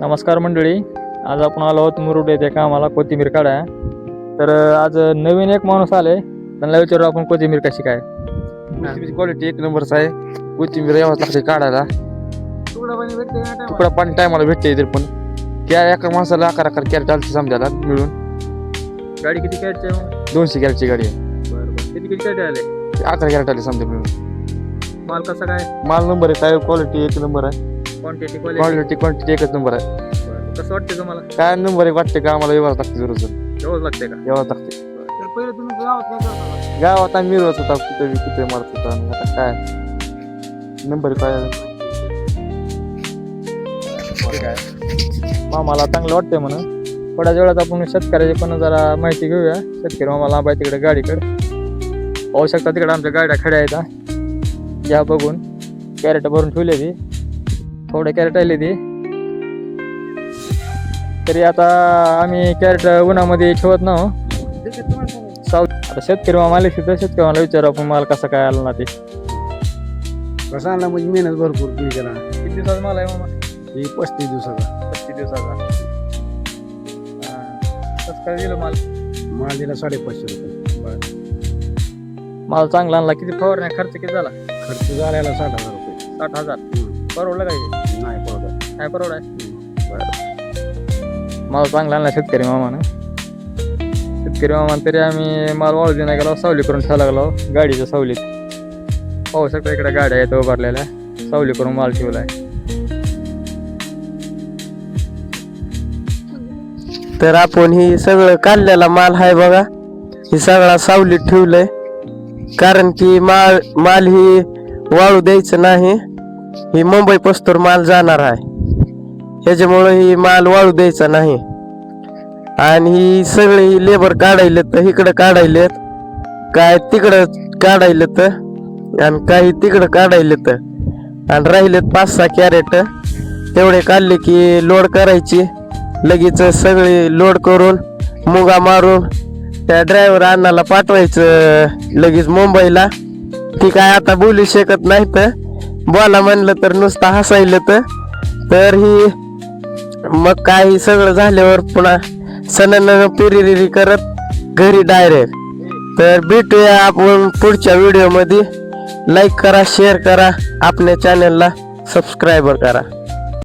नमस्कार मंडळी, आज आपण आलो आहोत मुरुड येथे कामाला कोथिंबीर काढाय. तर आज नवीन एक माणूस आले, त्यांना विचारू आपण कोथिंबीर कशी काय. कोथिंबीरची क्वालिटी एक नंबरच आहे. कोथिंबीर यावंच लागते काढायला. तुकडा पाणी टायमाला भेटते इथे पण एका माणसाला 11 कॅरेट आलते समजायला मिळून. गाडी किती कॅरेटची आहे मग? 200 कॅरेटची गाडी आहे. बरं किती कॅरेट आले? 11 कॅरेट आले समजा मिळून. माल कसा काय? माल नंबर आहे, काय क्वालिटी एक नंबर आहे. क्वांटिटी एकच नंबर आहे. कसं वाटतं तुम्हाला? काय नंबर आहे वाटते का आम्हाला व्यवहार लागते रोज एवढंच लागतंय का? व्यवहार लागते. तर पहिले तुम्ही गावात गावात आम्ही मिळवत होता, कुठे मारत होता. आता काय नंबर काय मामाला चांगलं वाटतंय म्हणून. थोड्याच वेळात आपण शेतकऱ्याची पण जरा माहिती घेऊया. शेतकरी मामाला लांब आहे तिकडे गाडीकडे. पाहू शकता तिकडे आमच्या गाड्या खड्या आहेत. या बघून कॅरेट भरून ठेवले ती, थोडे कॅरेट आले ती. तरी आता आम्ही कॅरेट उन्हामध्ये ठेवत नाहो. आता शेतकरी मामा आले तिथं, शेतकरी मामाला विचारू आपण माल कसा काय आला ना ते. कसा आणला म्हणजे मेहनत भरपूर केली त्याला. किती दिवसाचा माल आहे मामा? ही 35 दिवसाचा. 35 दिवसाचा. कसं काय दिलं माल? माल दिला 550 रुपये. माल चांगला आणला. किती फवारण्या खर्च किती झाला? खर्च झालेला 60,000 रुपये. 60,000. परवडलं काय? नाही पडत. काय परवडाय? माल चांगला आणला शेतकरी मामानं. शेतकरी मामा तरी आम्ही माल वाळू देण्या गेलो, सावली करून ठेवा लागलो गाडीच्या सावलीत. पाहू शकता इकडे गाड्या आहेत उभारलेल्या, सावली करून माल ठेवलाय. तर आपण ही सगळं काढलेला माल आहे बघा, ही सगळा सावलीत ठेवलंय. कारण की माल ही वाळू द्यायचं नाही. ही मुंबई पस्तूर माल जाणार आहे, ह्याच्यामुळे ही माल वाळू द्यायचा नाही. आणि ही सगळी लेबर काढायलेत, इकडं काढायलेत, काय तिकडं काढायलेत, आणि काही तिकडं काढायलेत. आणि राहिलेत 5-6 कॅरेट. तेवढे काढले की लोड करायची. लगेच सगळी लोड करून मुगा मारून त्या ड्रायव्हर अण्णाला पाठवायचं लगेच मुंबईला. ती काय आता बोलू शकत नाही, तर बोला म्हणलं तर नुसतं हसायलं. तर ही मग काही सगळं झाल्यावर पुन्हा सणन पिरिरी करत घरी डायरेक्ट. तर भेटूया आपण पुढच्या व्हिडिओमध्ये. लाईक करा, शेअर करा, आपल्या चॅनलला सबस्क्राईबर करा.